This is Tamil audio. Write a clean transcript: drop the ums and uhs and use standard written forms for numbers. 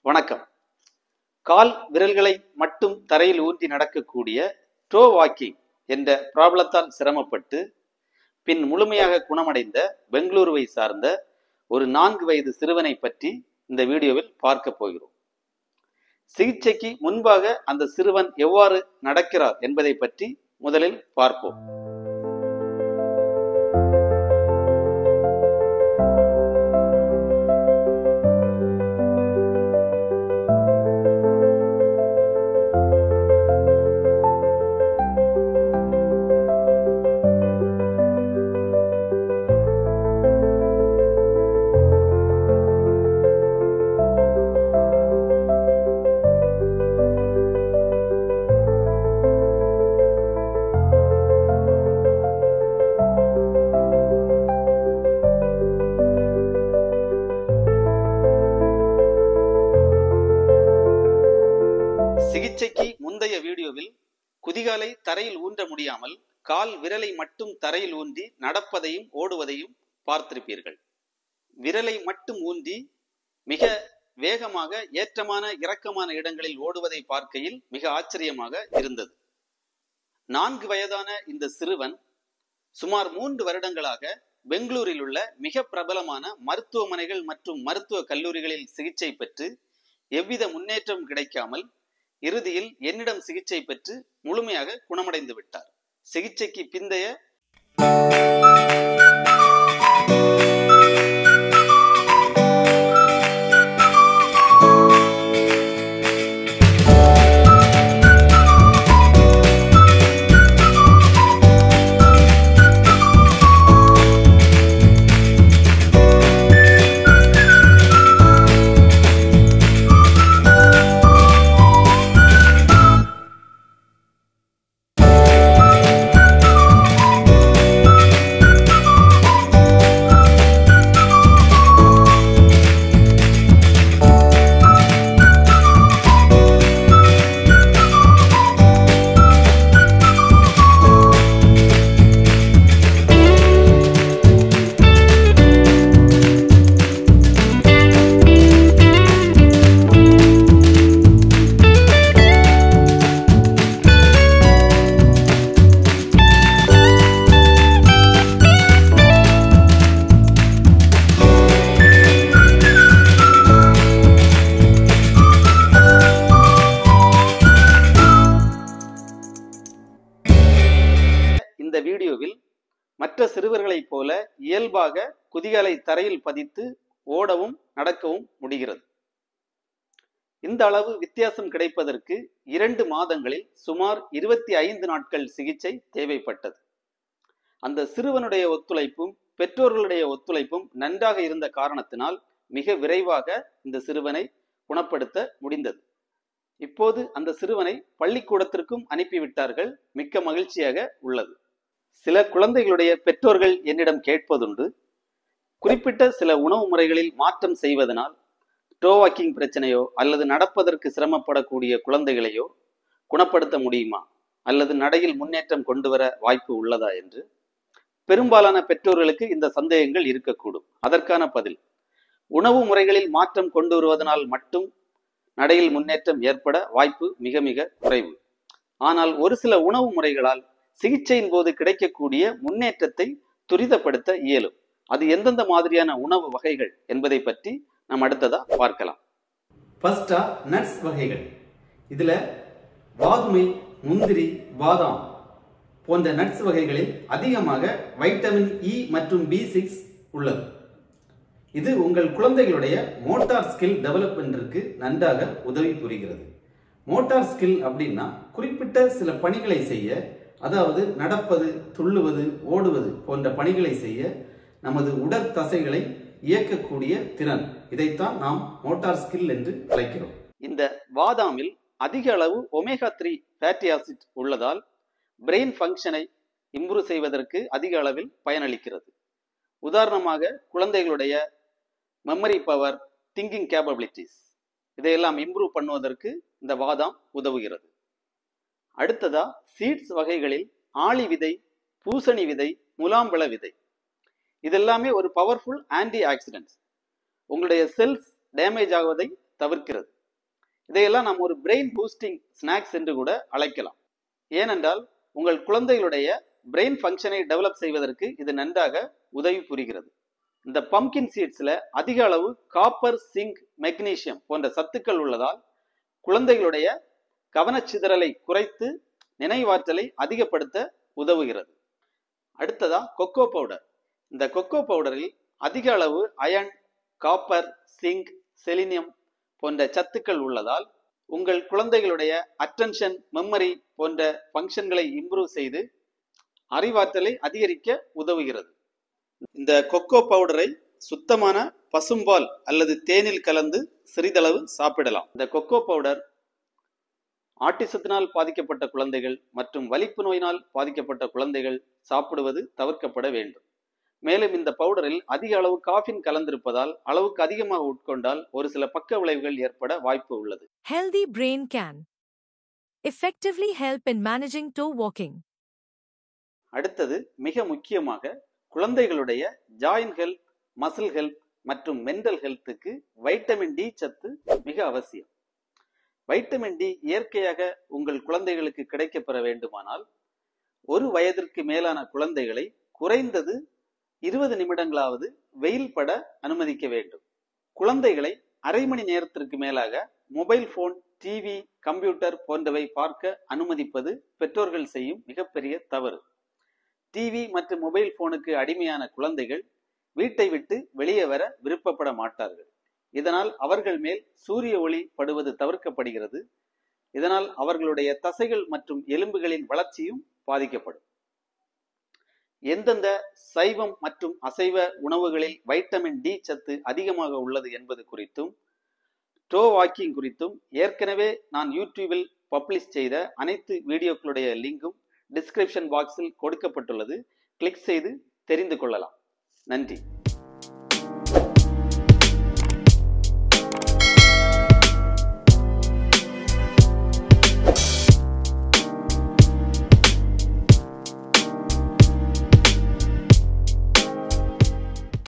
வணக்கம். கால் விரல்களை மட்டும் தரையில் ஊன்றி நடக்கக்கூடிய டோ வாக்கிங் என்ற ப்ராப்ளத்தால் சிரமப்பட்டு பின் முழுமையாக குணமடைந்த பெங்களூருவை சார்ந்த ஒரு 4 வயது சிறுவனை பற்றி இந்த வீடியோவில் பார்க்க போகிறோம். சிகிச்சைக்கு முன்பாக அந்த சிறுவன் எவ்வாறு நடக்கிறார் என்பதை பற்றி முதலில் பார்ப்போம். சிகிச்சைக்கு முந்தைய வீடியோவில் குதிகாலை தரையில் ஊன்ற முடியாமல் கால் விரலை மட்டும் தரையில் ஊன்றி நடப்பதையும் ஓடுவதையும் பார்த்திருப்பீர்கள். விரலை மட்டும் ஊன்றி மிக வேகமாக ஏற்றமான இறக்கமான இடங்களில் ஓடுவதை பார்க்கையில் மிக ஆச்சரியமாக இருந்தது. 4 வயதான இந்த சிறுவன் சுமார் 3 வருடங்களாக பெங்களூரில் உள்ள மிக பிரபலமான மருத்துவமனைகள் மற்றும் மருத்துவ கல்லூரிகளில் சிகிச்சை பெற்று எவ்வித முன்னேற்றம் கிடைக்காமல் இறுதியில் என்னிடம் சிகிச்சை பெற்று முழுமையாக குணமடைந்து விட்டார். சிகிச்சைக்கு பிந்தைய இந்த வீடியோவில் மற்ற சிறுவர்களைப் போல இயல்பாக குதிகாலை தரையில் பதித்து ஓடவும் நடக்கவும் முடிகிறது. இந்த அளவு வித்தியாசம் கிடைப்பதற்கு 2 மாதங்களில் சுமார் 25 நாட்கள் சிகிச்சை தேவைப்பட்டது. அந்த சிறுவனுடைய ஒத்துழைப்பும் பெற்றோர்களுடைய ஒத்துழைப்பும் நன்றாக இருந்த காரணத்தினால் மிக விரைவாக இந்த சிறுவனை குணப்படுத்த முடிந்தது. இப்போது அந்த சிறுவனை பள்ளிக்கூடத்திற்கும் அனுப்பிவிட்டார்கள். மிக்க மகிழ்ச்சியாக உள்ளது. சில குழந்தைகளுடைய பெற்றோர்கள் என்னிடம் கேட்பதுண்டு, குறிப்பிட்ட சில உணவு முறைகளில் மாற்றம் செய்வதனால் டோ வாக்கிங் பிரச்சனையோ அல்லது நடப்பதற்கு சிரமப்படக்கூடிய குழந்தைகளையோ குணப்படுத்த முடியுமா அல்லது நடையில் முன்னேற்றம் கொண்டு வர வாய்ப்பு உள்ளதா என்று பெரும்பாலான பெற்றோர்களுக்கு இந்த சந்தேகங்கள் இருக்கக்கூடும். அதற்கான பதில், உணவு முறைகளில் மாற்றம் கொண்டு வருவதனால் மட்டும் நடையில் முன்னேற்றம் ஏற்பட வாய்ப்பு மிக மிக குறைவு. ஆனால் ஒரு சில உணவு முறைகளால் சிகிச்சையின் போது கிடைக்கக்கூடிய முன்னேற்றத்தை துரிதப்படுத்த இயலும். அது எந்தெந்த மாதிரியான உணவு வகைகள் என்பதை பற்றி நாம் அடுத்ததா பார்க்கலாம். ஃபர்ஸ்டா நட்ஸ் வகைகள். இதுல வாதுமை, முந்திரி, பாதாம் போன்ற நட்ஸ் வகைகளில் அதிகமாக வைட்டமின் இ மற்றும் B6 உள்ளது. இது உங்கள் குழந்தைகளுடைய மோட்டார் ஸ்கில் டெவலப்மென்ட்ற்கு நன்றாக உதவி புரிகிறது. மோட்டார் ஸ்கில் அப்படின்னா குறிப்பிட்ட சில பணிகளை செய்ய, அதாவது நடப்பது, துள்ளுவது, ஓடுவது போன்ற பணிகளை செய்ய நமது உடற்தசைகளை இயக்கக்கூடிய திறன். இதைத்தான் நாம் மோட்டார் ஸ்கில் என்று அழைக்கிறோம். இந்த பாதாமில் அதிக அளவு ஒமேகா 3 ஃபேட்டி ஆசிட் உள்ளதால் பிரெயின் ஃபங்க்ஷனை இம்ப்ரூவ் செய்வதற்கு அதிக அளவில் பயனளிக்கிறது. உதாரணமாக குழந்தைகளுடைய மெமரி பவர், திங்கிங் கேப்பபிலிட்டிஸ் இதையெல்லாம் இம்ப்ரூவ் பண்ணுவதற்கு இந்த பாதாம் உதவுகிறது. அடுத்ததா சீட்ஸ் வகைகளில் ஆளி விதை, பூசணி விதை, முலாம்பழ விதை இதெல்லாமே ஒரு பவர்ஃபுல் ஆன்டி ஆக்சிடென்ட்ஸ். உங்களுடைய செல்ஸ் டேமேஜ் ஆகுவதை தவிர்க்கிறது. இதையெல்லாம் நாம் ஒரு பிரெயின் பூஸ்டிங் ஸ்நாக்ஸ் என்று கூட அழைக்கலாம். ஏனென்றால் உங்கள் குழந்தைகளுடைய பிரெயின் ஃபங்க்ஷனை டெவலப் செய்வதற்கு இது நன்றாக உதவி புரிகிறது. இந்த பம்கின் சீட்ஸ்ல அதிக அளவு காப்பர், சிங்க், மெக்னீசியம் போன்ற சத்துக்கள் உள்ளதால் குழந்தைகளுடைய கவனச்சிதறலை குறைத்து நினைவாற்றலை அதிகப்படுத்த உதவுகிறது. அடுத்ததா கொக்கோ பவுடர். இந்த கொக்கோ பவுடரில் அதிக அளவு அயன், காப்பர், சிங்க், செலினியம் போன்ற சத்துக்கள் உள்ளதால் உங்கள் குழந்தைகளுடைய அட்டென்ஷன், மெமரி போன்ற ஃபங்க்ஷன்களை இம்ப்ரூவ் செய்து அறிவாற்றலை அதிகரிக்க உதவுகிறது. இந்த கொக்கோ பவுடரை சுத்தமான பசும்பால் அல்லது தேனில் கலந்து சிறிதளவு சாப்பிடலாம். இந்த கொக்கோ பவுடர் ஆட்டிசத்தினால் பாதிக்கப்பட்ட குழந்தைகள் மற்றும் வலிப்பு நோயினால் பாதிக்கப்பட்ட குழந்தைகள் சாப்பிடுவது தவிர்க்கப்பட வேண்டும். மேலும் இந்த பவுடரில் அதிக அளவு காஃபின் கலந்திருப்பதால் அளவுக்கு அதிகமாக உட்கொண்டால் ஒரு சில பக்க விளைவுகள் ஏற்பட வாய்ப்பு உள்ளது. Healthy brain can effectively help in managing toe walking. அடுத்தது மிக முக்கியமாக குழந்தைகளுடைய ஜாயின்ட் ஹெல்த், மசில் ஹெல்த் மற்றும் மென்டல் ஹெல்த்துக்கு வைட்டமின் டி சத்து மிக அவசியம். வைட்டமின் டி இயற்கையாக உங்கள் குழந்தைகளுக்கு கிடைக்கப்பெற வேண்டுமானால் 1 வயதிற்கு மேலான குழந்தைகளை குறைந்தது 20 நிமிடங்களாவது வெயில் பட அனுமதிக்க வேண்டும். குழந்தைகளை அரை மணி நேரத்திற்கு மேலாக மொபைல் போன், டிவி, கம்ப்யூட்டர் போன்றவை பார்க்க அனுமதிப்பது பெற்றோர்கள் செய்யும் மிகப்பெரிய தவறு. டிவி மற்றும் மொபைல் போனுக்கு அடிமையான குழந்தைகள் வீட்டை விட்டு வெளியே வர விருப்பப்பட மாட்டார்கள். இதனால் அவர்கள் மேல் சூரிய ஒளி படுவது தவிர்க்கப்படுகிறது. இதனால் அவர்களுடைய தசைகள் மற்றும் எலும்புகளின் வளர்ச்சியும் பாதிக்கப்படும். எந்தெந்த சைவம் மற்றும் அசைவ உணவுகளில் வைட்டமின் டி சத்து அதிகமாக உள்ளது என்பது குறித்தும் டோ வாக்கிங் குறித்தும் ஏற்கனவே நான் யூடியூபில் பப்ளிஷ் செய்த அனைத்து வீடியோக்களுடைய லிங்கும் டிஸ்கிரிப்ஷன் பாக்ஸில் கொடுக்கப்பட்டுள்ளது. கிளிக் செய்து தெரிந்து கொள்ளலாம். நன்றி.